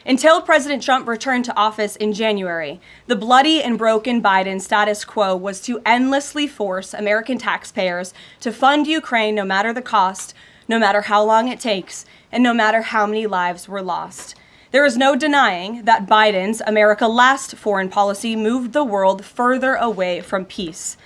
Until President Trump returned to office in January, the bloody and broken Biden status quo was to endlessly force American taxpayers to fund Ukraine no matter the cost, no matter how long it takes, and no matter how many lives were lost. There is no denying that Biden's America Last foreign policy moved the world further away from peace.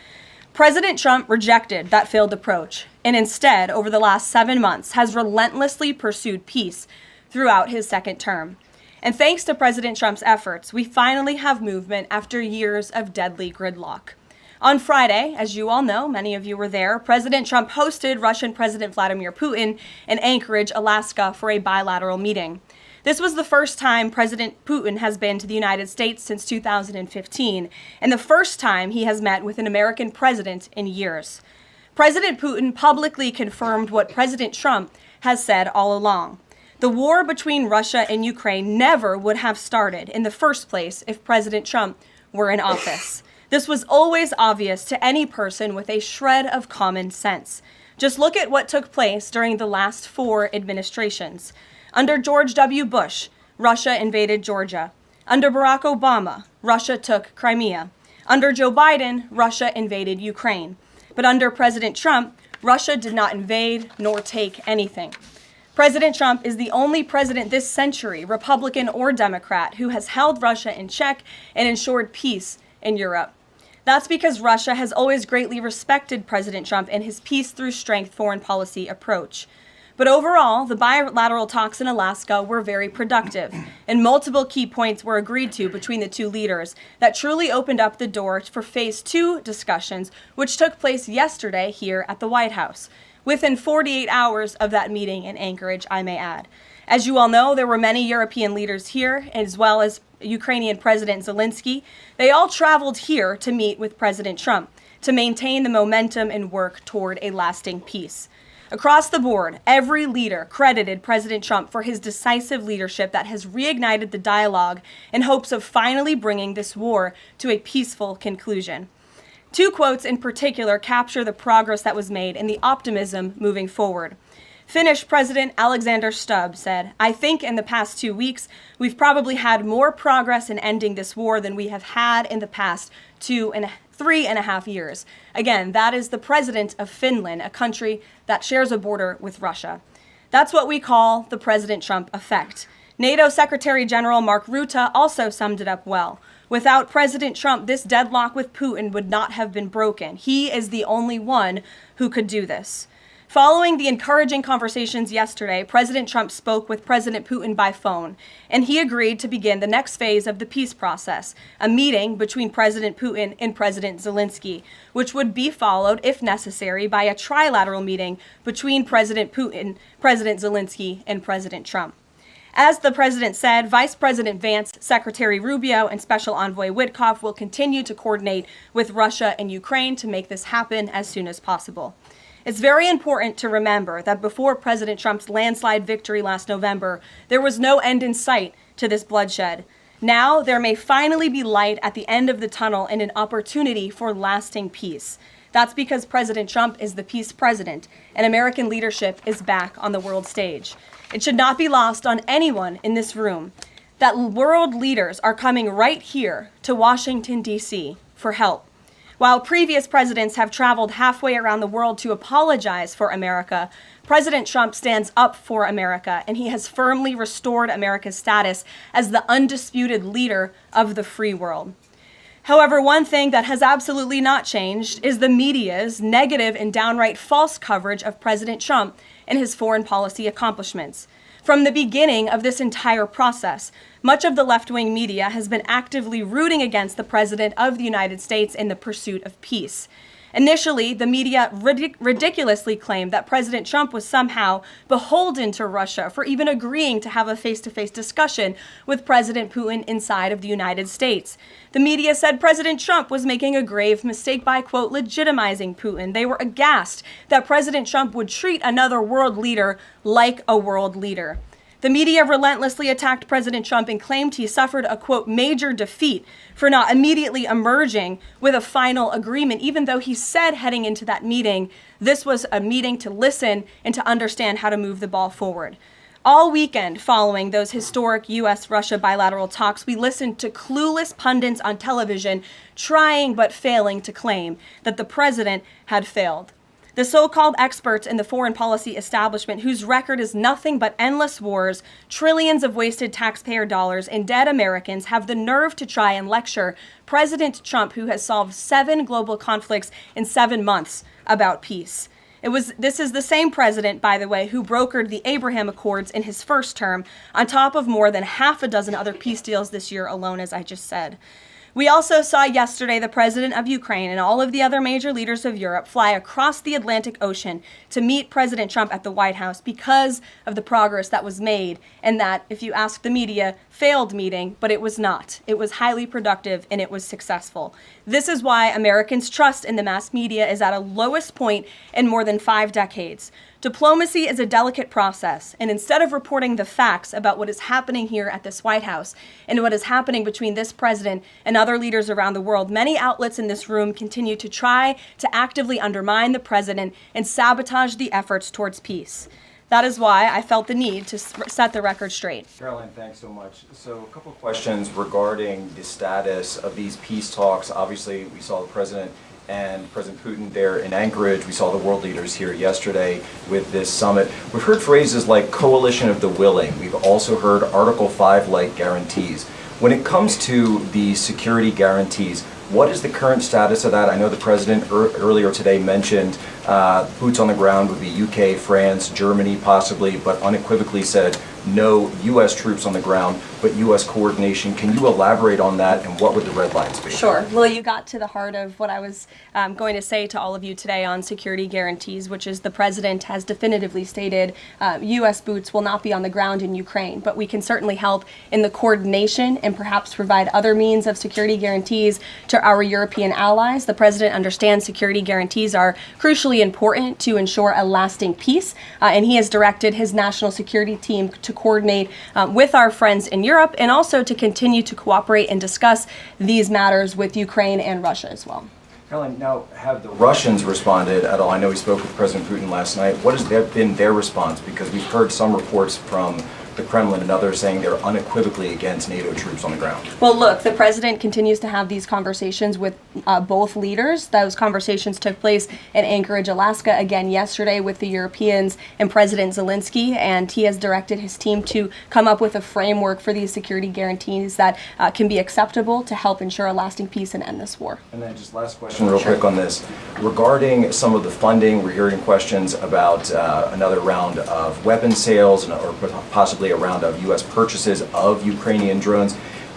President Trump rejected that failed approach and instead, over the last 7 months, has relentlessly pursued peace throughout his second term. And thanks to President Trump's efforts, we finally have movement after years of deadly gridlock. On Friday, as you all know, many of you were there, President Trump hosted Russian President Vladimir Putin in Anchorage, Alaska, for a bilateral meeting. This was the first time President Putin has been to the United States since 2015, and the first time he has met with an American president in years. President Putin publicly confirmed what President Trump has said all along. The war between Russia and Ukraine never would have started in the first place if President Trump were in office. This was always obvious to any person with a shred of common sense. Just look at what took place during the last 4 administrations. Under George W. Bush, Russia invaded Georgia. Under Barack Obama, Russia took Crimea. Under Joe Biden, Russia invaded Ukraine. But under President Trump, Russia did not invade nor take anything. President Trump is the only president this century, Republican or Democrat, who has held Russia in check and ensured peace in Europe. That's because Russia has always greatly respected President Trump and his peace through strength foreign policy approach. But overall, the bilateral talks in Alaska were very productive, and multiple key points were agreed to between the two leaders that truly opened up the door for Phase 2 discussions, which took place yesterday here at the White House. Within 48 hours of that meeting in Anchorage, I may add. As you all know, there were many European leaders here, as well as Ukrainian President Zelensky. They all traveled here to meet with President Trump to maintain the momentum and work toward a lasting peace. Across the board, every leader credited President Trump for his decisive leadership that has reignited the dialogue in hopes of finally bringing this war to a peaceful conclusion. 2 quotes in particular capture the progress that was made and the optimism moving forward. Finnish President Alexander Stubb said, "I think in the past 2 weeks, we've probably had more progress in ending this war than we have had in the past 3.5 years. Again, that is the president of Finland, a country that shares a border with Russia. That's what we call the President Trump effect. NATO Secretary General Mark Rutte also summed it up well. Without President Trump, this deadlock with Putin would not have been broken. He is the only one who could do this." Following the encouraging conversations yesterday, President Trump spoke with President Putin by phone, and he agreed to begin the next phase of the peace process, a meeting between President Putin and President Zelensky, which would be followed, if necessary, by a trilateral meeting between President Putin, President Zelensky, and President Trump. As the president said, Vice President Vance, Secretary Rubio, and Special Envoy Witkoff will continue to coordinate with Russia and Ukraine to make this happen as soon as possible. It's very important to remember that before President Trump's landslide victory last November, there was no end in sight to this bloodshed. Now, there may finally be light at the end of the tunnel and an opportunity for lasting peace. That's because President Trump is the peace president, and American leadership is back on the world stage. It should not be lost on anyone in this room that world leaders are coming right here to Washington, D.C. for help. While previous presidents have traveled halfway around the world to apologize for America, President Trump stands up for America, and he has firmly restored America's status as the undisputed leader of the free world. However, one thing that has absolutely not changed is the media's negative and downright false coverage of President Trump and his foreign policy accomplishments. From the beginning of this entire process, much of the left-wing media has been actively rooting against the President of the United States in the pursuit of peace. Initially, the media ridiculously claimed that President Trump was somehow beholden to Russia for even agreeing to have a face-to-face discussion with President Putin inside of the United States. The media said President Trump was making a grave mistake by, quote, legitimizing Putin. They were aghast that President Trump would treat another world leader like a world leader. The media relentlessly attacked President Trump and claimed he suffered a, quote, major defeat for not immediately emerging with a final agreement, even though he said heading into that meeting, this was a meeting to listen and to understand how to move the ball forward. All weekend following those historic U.S.-Russia bilateral talks, we listened to clueless pundits on television trying but failing to claim that the president had failed. The so-called experts in the foreign policy establishment, whose record is nothing but endless wars, trillions of wasted taxpayer dollars, and dead Americans, have the nerve to try and lecture President Trump, who has solved 7 global conflicts in 7 months, about peace. This is the same president, by the way, who brokered the Abraham Accords in his first term, on top of more than half a dozen other peace deals this year alone, as I just said. We also saw yesterday the president of Ukraine and all of the other major leaders of Europe fly across the Atlantic Ocean to meet President Trump at the White House because of the progress that was made, and that, if you ask the media, failed meeting, but it was not. It was highly productive and it was successful. This is why Americans' trust in the mass media is at a lowest point in more than 5 decades. Diplomacy is a delicate process, and instead of reporting the facts about what is happening here at this White House and what is happening between this president and other leaders around the world, many outlets in this room continue to try to actively undermine the president and sabotage the efforts towards peace. That is why I felt the need to set the record straight. Karoline, thanks so much. So a couple of questions regarding the status of these peace talks. Obviously, we saw the president and President Putin there in Anchorage. We saw the world leaders here yesterday with this summit. We've heard phrases like coalition of the willing. We've also heard Article 5-like guarantees. When it comes to the security guarantees, what is the current status of that? I know the president earlier today mentioned boots on the ground would be UK, France, Germany possibly, but unequivocally said no U.S. troops on the ground, but U.S. coordination. Can you elaborate on that, and what would the red lines be? Sure. Well, you got to the heart of what I was going to say to all of you today on security guarantees, which is the president has definitively stated U.S. boots will not be on the ground in Ukraine, but we can certainly help in the coordination and perhaps provide other means of security guarantees to our European allies. The president understands security guarantees are crucially important to ensure a lasting peace, and he has directed his national security team to coordinate with our friends in Europe and also to continue to cooperate and discuss these matters with Ukraine and Russia as well. Karoline, now have the Russians responded at all? I know we spoke with President Putin last night. What has been their response? Because we've heard some reports from the Kremlin and others saying they're unequivocally against NATO troops on the ground. Well, look, the president continues to have these conversations with both leaders. Those conversations took place in Anchorage, Alaska, again yesterday with the Europeans and President Zelensky, and he has directed his team to come up with a framework for these security guarantees that can be acceptable to help ensure a lasting peace and end this war. And then just last question real quick on this. Regarding some of the funding, we're hearing questions about another round of weapon sales or possibly a round of U.S. purchases of Ukrainian drones.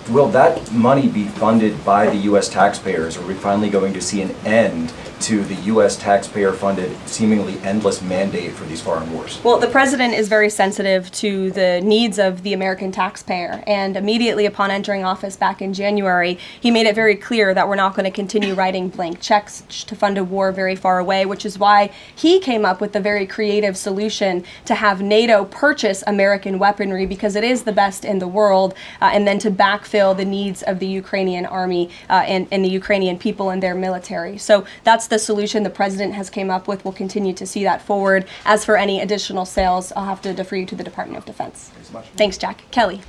Will that money be funded by the U.S. taxpayers? Are we finally going to see an end to the U.S. taxpayer-funded, seemingly endless mandate for these foreign wars? Well, the president is very sensitive to the needs of the American taxpayer, and immediately upon entering office back in January, he made it very clear that we're not going to continue writing blank checks to fund a war very far away, which is why he came up with the very creative solution to have NATO purchase American weaponry, because it is the best in the world, and then to backfill the needs of the Ukrainian army and the Ukrainian people and their military. So that's the solution the president has came up with. We'll continue to see that forward. As for any additional sales, I'll have to defer you to the Department of Defense. Thanks so much. Thanks, Jack. Kelly.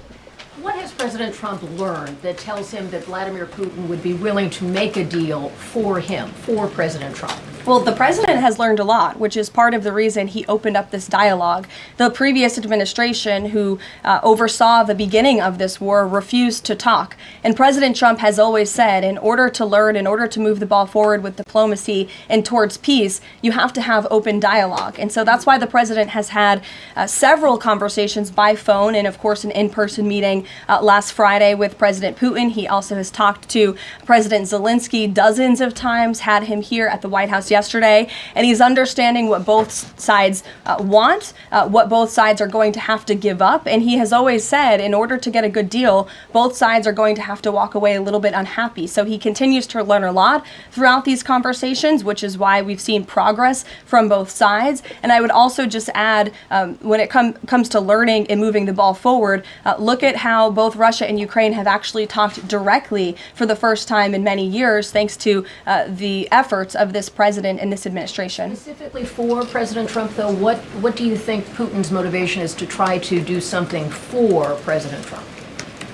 What has President Trump learned that tells him that Vladimir Putin would be willing to make a deal for him, for President Trump? Well, the president has learned a lot, which is part of the reason he opened up this dialogue. The previous administration, who oversaw the beginning of this war, refused to talk. And President Trump has always said, in order to learn, in order to move the ball forward with diplomacy and towards peace, you have to have open dialogue. And so that's why the president has had several conversations by phone and, of course, an in-person meeting last Friday with President Putin. He also has talked to President Zelensky dozens of times, had him here at the White House yesterday, and he's understanding what both sides want, what both sides are going to have to give up. And he has always said, in order to get a good deal, both sides are going to have to walk away a little bit unhappy. So he continues to learn a lot throughout these conversations, which is why we've seen progress from both sides. And I would also just add, when it comes to learning and moving the ball forward, look at how both Russia and Ukraine have actually talked directly for the first time in many years, thanks to the efforts of this president president in this administration. Specifically for President Trump, though, what do you think Putin's motivation is to try to do something for President Trump,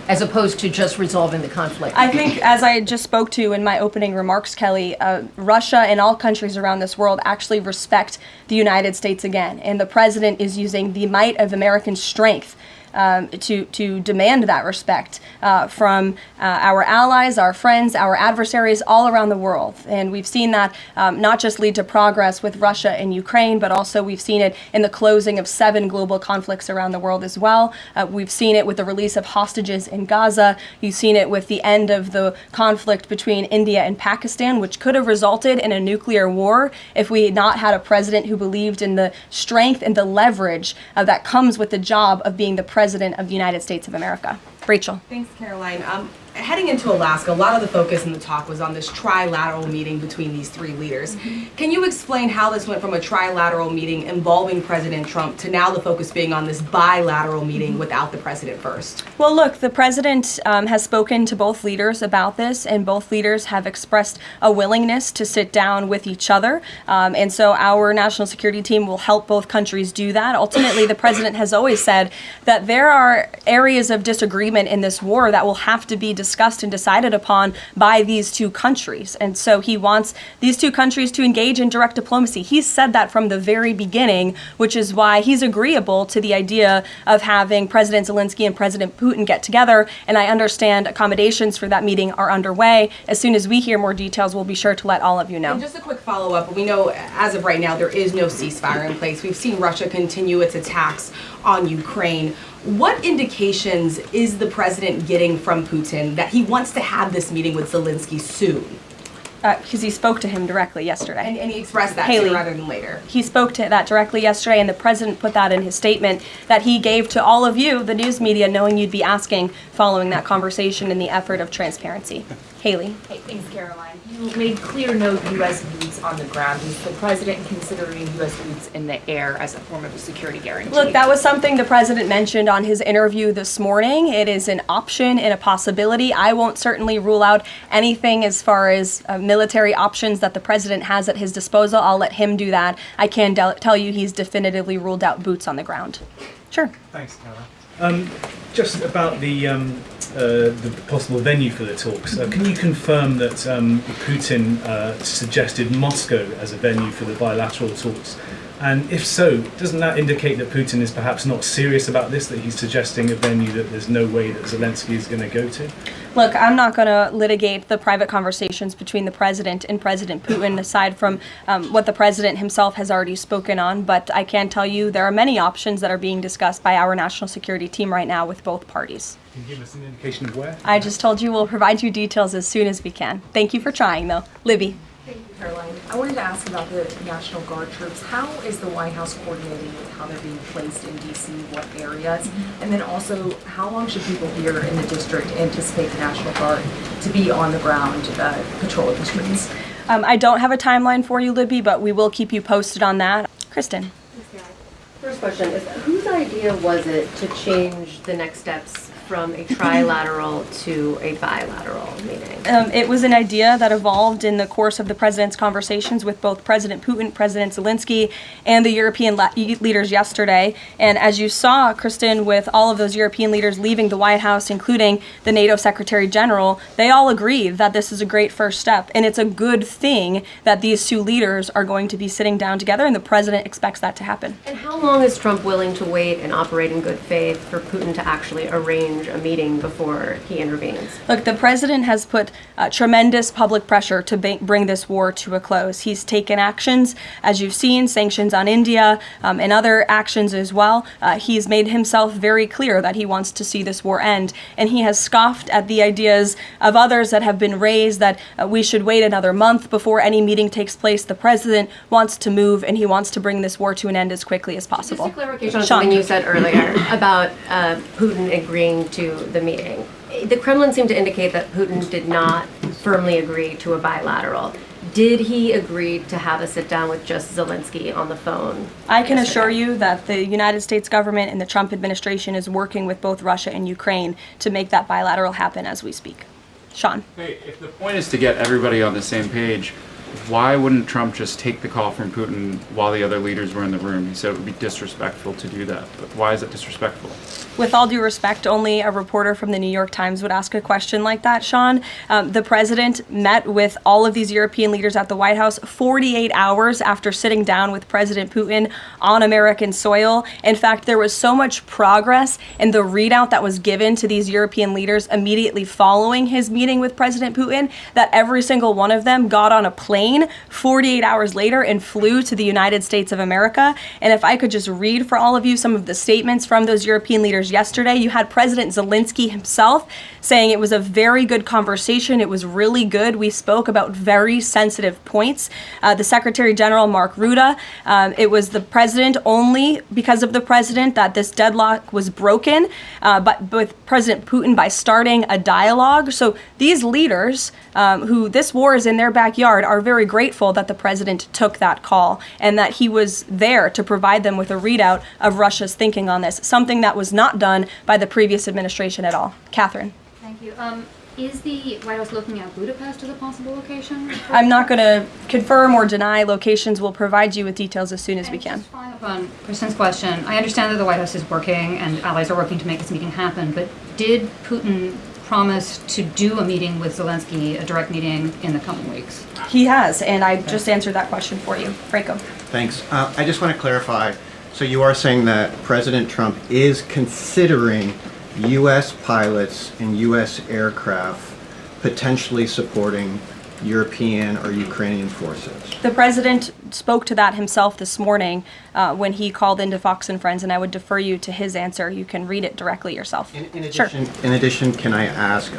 as opposed to just resolving the conflict? I think, as I just spoke to in my opening remarks, Kelly, Russia and all countries around this world actually respect the United States again. And the president is using the might of American strength to demand that respect from our allies, our friends, our adversaries all around the world. And we've seen that not just lead to progress with Russia and Ukraine, but also we've seen it in the closing of 7 global conflicts around the world as well. We've seen it with the release of hostages in Gaza. You've seen it with the end of the conflict between India and Pakistan, which could have resulted in a nuclear war if we had not had a president who believed in the strength and the leverage that comes with the job of being the President of the United States of America. Rachel. Thanks, Caroline. Heading into Alaska, a lot of the focus in the talk was on this trilateral meeting between these 3 leaders. Can you explain how this went from a trilateral meeting involving President Trump to now the focus being on this bilateral meeting without the president first? Well, look, the president has spoken to both leaders about this, and both leaders have expressed a willingness to sit down with each other. And so our national security team will help both countries do that. Ultimately, the president has always said that there are areas of disagreement in this war that will have to be discussed and decided upon by these 2 countries. And so he wants these 2 countries to engage in direct diplomacy. He's said that from the very beginning, which is why he's agreeable to the idea of having President Zelensky and President Putin get together. And I understand accommodations for that meeting are underway. As soon as we hear more details, we'll be sure to let all of you know. And just a quick follow-up. We know as of right now there is no ceasefire in place. We've seen Russia continue its attacks on Ukraine. What indications is the president getting from Putin that he wants to have this meeting with Zelensky soon? Because he spoke to him directly yesterday. And he expressed that Haley, sooner rather than later. He spoke to that directly yesterday, and the president put that in his statement that he gave to all of you, the news media, knowing you'd be asking following that conversation in the effort of transparency. Haley. Hey, thanks, Caroline. You made clear note U.S. boots on the ground. Is the president considering U.S. boots in the air as a form of a security guarantee? Look, that was something the president mentioned on his interview this morning. It is an option and a possibility. I won't certainly rule out anything as far as military options that the president has at his disposal. I'll let him do that. I can tell you he's definitively ruled out boots on the ground. Sure. Thanks, Caroline. Just about the possible venue for the talks, can you confirm that Putin suggested Moscow as a venue for the bilateral talks? And if so, doesn't that indicate that Putin is perhaps not serious about this, that he's suggesting a venue that there's no way that Zelensky is going to go to? Look, I'm not going to litigate the private conversations between the president and President Putin, aside from what the president himself has already spoken on. But I can tell you there are many options that are being discussed by our national security team right now with both parties. Can you give us an indication of where? I just told you we'll provide you details as soon as we can. Thank you for trying, though. Libby. Thank you, Caroline. I wanted to ask about the National Guard troops. How is the White House coordinating with how they're being placed in D.C., what areas? And then also, how long should people here in the district anticipate the National Guard to be on the ground patrolling the streets? I don't have a timeline for you, Libby, but we will keep you posted on that. Kristen. First question is, whose idea was it to change the next steps from a trilateral to a bilateral meeting? It was an idea that evolved in the course of the president's conversations with both President Putin, President Zelensky, and the European leaders yesterday. And as you saw, Kristen, with all of those European leaders leaving the White House, including the NATO Secretary General, they all agreed that this is a great first step. And it's a good thing that these 2 leaders are going to be sitting down together, and the president expects that to happen. And how long is Trump willing to wait and operate in good faith for Putin to actually arrange a meeting before he intervenes? Look, the president has put tremendous public pressure to bring this war to a close. He's taken actions, as you've seen, sanctions on India and other actions as well. He's made himself very clear that he wants to see this war end, and he has scoffed at the ideas of others that have been raised that we should wait another month before any meeting takes place. The president wants to move, and he wants to bring this war to an end as quickly as possible. Just a clarification on something you said earlier about Putin agreeing to the meeting. The Kremlin seemed to indicate that Putin did not firmly agree to a bilateral. Did he agree to have a sit down with just Zelensky on the phone? I can assure you that the United States government and the Trump administration is working with both Russia and Ukraine to make that bilateral happen as we speak. Sean. Hey, if the point is to get everybody on the same page, why wouldn't Trump just take the call from Putin while the other leaders were in the room? He said it would be disrespectful to do that. But why is it disrespectful? With all due respect, only a reporter from the New York Times would ask a question like that, Sean. The president met with all of these European leaders at the White House 48 hours after sitting down with President Putin on American soil. In fact, there was so much progress in the readout that was given to these European leaders immediately following his meeting with President Putin that every single one of them got on a plane 48 hours later and flew to the United States of America. And if I could just read for all of you some of the statements from those European leaders yesterday, you had President Zelensky himself saying it was a very good conversation. It was really good. We spoke about very sensitive points. The Secretary General, Mark Rutte, it was the president, only because of the president, that this deadlock was broken, but with President Putin by starting a dialogue. So these leaders, who this war is in their backyard, are very grateful that the president took that call and that he was there to provide them with a readout of Russia's thinking on this, something that was not done by the previous administration at all. Catherine. Thank you. Is the White House looking at Budapest as a possible location? I'm not going to confirm or deny locations. We'll provide you with details as soon as we can. Just following up on Kristen's question, I understand that the White House is working and allies are working to make this meeting happen, but did Putin promise to do a meeting with Zelensky, a direct meeting, in the coming weeks? He has, and I just answered that question for you. Franco. Thanks. I just want to clarify. So you are saying that President Trump is considering U.S. pilots and U.S. aircraft potentially supporting European or Ukrainian forces? The president spoke to that himself this morning when he called into Fox and Friends, and I would defer you to his answer. You can read it directly yourself. In addition, can I ask,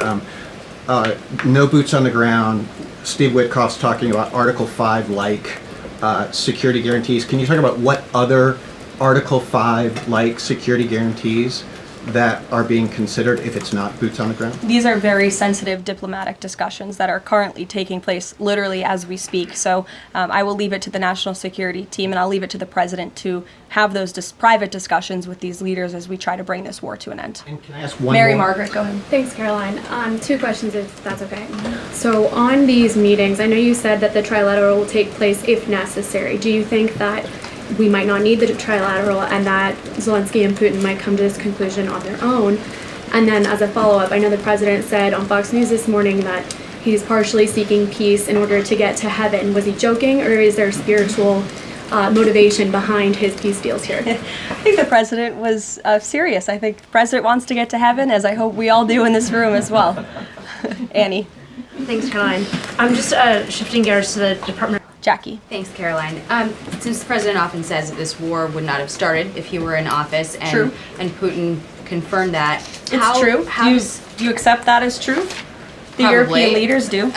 no boots on the ground, Steve Witkoff's talking about Article 5-like security guarantees. Can you talk about what other Article 5-like security guarantees that are being considered if it's not boots on the ground? These are very sensitive diplomatic discussions that are currently taking place literally as we speak. So I will leave it to the national security team, and I'll leave it to the president to have those private discussions with these leaders as we try to bring this war to an end. And can I ask one Mary more? Margaret, go ahead. Thanks, Caroline. Two questions, if that's okay. So on these meetings, I know you said that the trilateral will take place if necessary. Do you think that we might not need the trilateral and that Zelensky and Putin might come to this conclusion on their own? And then as a follow-up, I know the president said on Fox News this morning that he's partially seeking peace in order to get to heaven. Was he joking, or is there spiritual motivation behind his peace deals here? I think the president was serious. I think the president wants to get to heaven, as I hope we all do in this room as well. Annie. Thanks, Caroline. I'm just shifting gears to the Department. Jackie. Thanks, Caroline. Since the president often says that this war would not have started if he were in office, and True. and Putin confirmed that. It's true. Do you accept that as true? The Probably. European leaders do.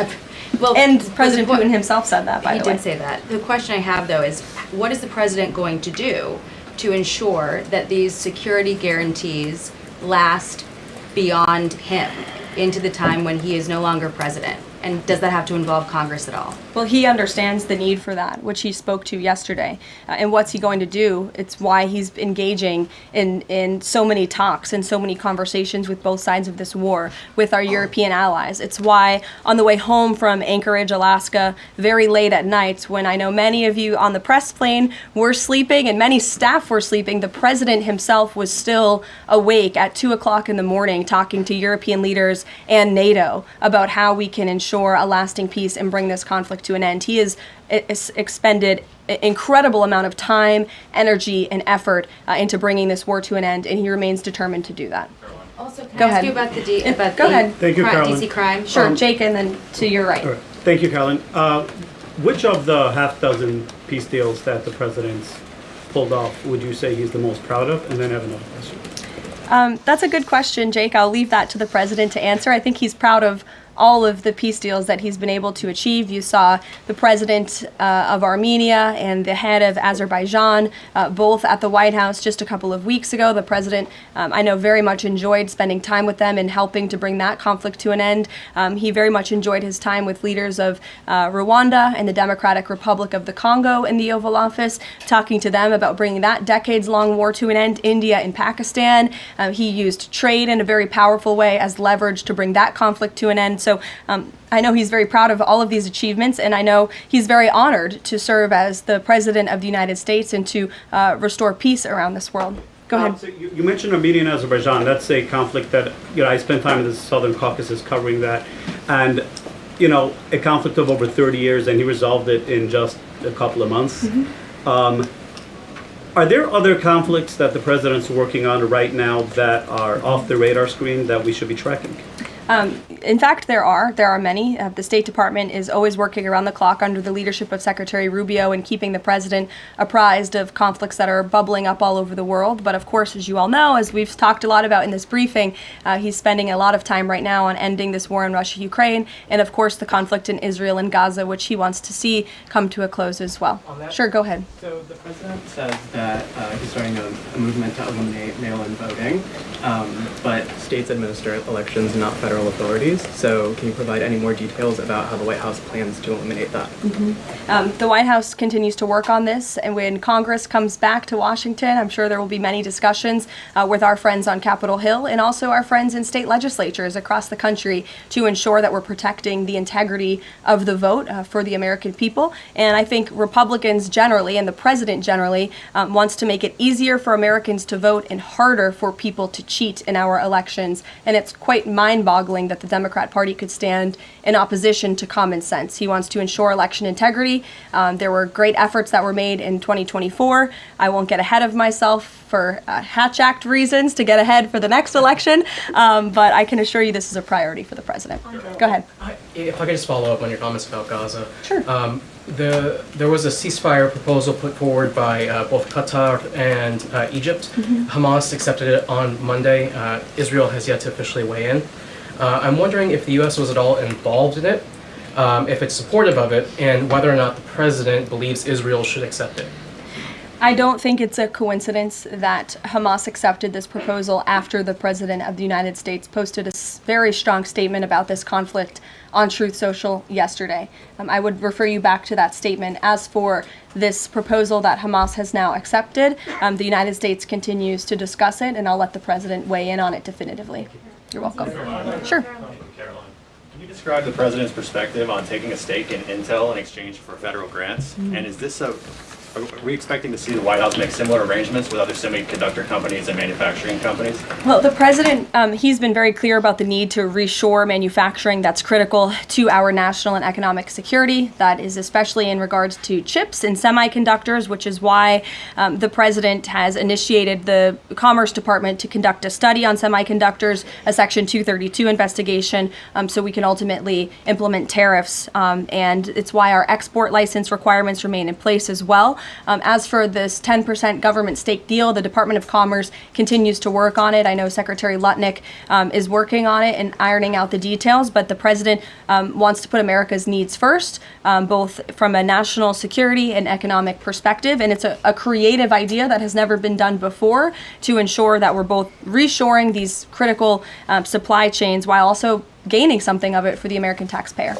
Well, and President Putin himself said that, by the way. He did say that. The question I have, though, is what is the president going to do to ensure that these security guarantees last beyond him into the time when he is no longer president? And does that have to involve Congress at all? Well, he understands the need for that, which he spoke to yesterday. And what's he going to do? It's why he's engaging in so many talks and so many conversations with both sides of this war, with our European allies. It's why on the way home from Anchorage, Alaska, very late at night, when I know many of you on the press plane were sleeping and many staff were sleeping, the president himself was still awake at 2 o'clock in the morning talking to European leaders and NATO about how we can ensure a lasting peace and bring this conflict to an end. He has expended an incredible amount of time, energy, and effort into bringing this war to an end, and he remains determined to do that. Also, can Go I ask ahead. you about the Go ahead. Thank you, Caroline. DC crime? Sure, Jake, and then to your right. All right. Thank you, Caroline. Which of the half dozen peace deals that the president's pulled off would you say he's the most proud of? And then I have another question. That's a good question, Jake. I'll leave that to the president to answer. I think he's proud of all of the peace deals that he's been able to achieve. You saw the president of Armenia and the head of Azerbaijan both at the White House just a couple of weeks ago. The president, I know, very much enjoyed spending time with them and helping to bring that conflict to an end. He very much enjoyed his time with leaders of Rwanda and the Democratic Republic of the Congo in the Oval Office, talking to them about bringing that decades-long war to an end. India and Pakistan. He used trade in a very powerful way as leverage to bring that conflict to an end. So I know he's very proud of all of these achievements, and I know he's very honored to serve as the President of the United States and to restore peace around this world. Go ahead. So you mentioned Armenia and Azerbaijan. That's a conflict that, I spent time in the Southern Caucasus covering that. And, a conflict of over 30 years, and he resolved it in just a couple of months. Are there other conflicts that the president's working on right now that are off the radar screen that we should be tracking? In fact, there are many. The State Department is always working around the clock under the leadership of Secretary Rubio and keeping the president apprised of conflicts that are bubbling up all over the world. But of course, as you all know, as we've talked a lot about in this briefing, he's spending a lot of time right now on ending this war in Russia-Ukraine, and of course the conflict in Israel and Gaza, which he wants to see come to a close as well. Sure, go ahead. So the president says that he's starting a movement to eliminate mail-in voting, but states administer elections, not federal authorities. So can you provide any more details about how the White House plans to eliminate that? The White House continues to work on this, and when Congress comes back to Washington, I'm sure there will be many discussions with our friends on Capitol Hill and also our friends in state legislatures across the country to ensure that we're protecting the integrity of the vote for the American people. And I think Republicans generally, and the president generally, wants to make it easier for Americans to vote and harder for people to cheat in our elections. And it's quite mind-boggling that the Democrat Party could stand in opposition to common sense. He wants to ensure election integrity. There were great efforts that were made in 2024. I won't get ahead of myself for Hatch Act reasons to get ahead for the next election, but I can assure you this is a priority for the president. Go ahead. If I could just follow up on your comments about Gaza. Sure. There was a ceasefire proposal put forward by both Qatar and Egypt. Hamas accepted it on Monday. Israel has yet to officially weigh in. I'm wondering if the U.S. was at all involved in it, if it's supportive of it, and whether or not the president believes Israel should accept it. I don't think it's a coincidence that Hamas accepted this proposal after the President of the United States posted a very strong statement about this conflict on Truth Social yesterday. I would refer you back to that statement. As for this proposal that Hamas has now accepted, the United States continues to discuss it, and I'll let the President weigh in on it definitively. You're welcome. Sure. Caroline, can you describe the president's perspective on taking a stake in Intel in exchange for federal grants? And is this are we expecting to see the White House make similar arrangements with other semiconductor companies and manufacturing companies? Well, the president, he's been very clear about the need to reshore manufacturing that's critical to our national and economic security. That is especially in regards to chips and semiconductors, which is why the president has initiated the Commerce Department to conduct a study on semiconductors, a Section 232 investigation, so we can ultimately implement tariffs. And it's why our export license requirements remain in place as well. As for this 10% government stake deal, the Department of Commerce continues to work on it. I know Secretary Lutnick is working on it and ironing out the details, but the president wants to put America's needs first, both from a national security and economic perspective. And it's a creative idea that has never been done before to ensure that we're both reshoring these critical supply chains while also gaining something of it for the American taxpayer.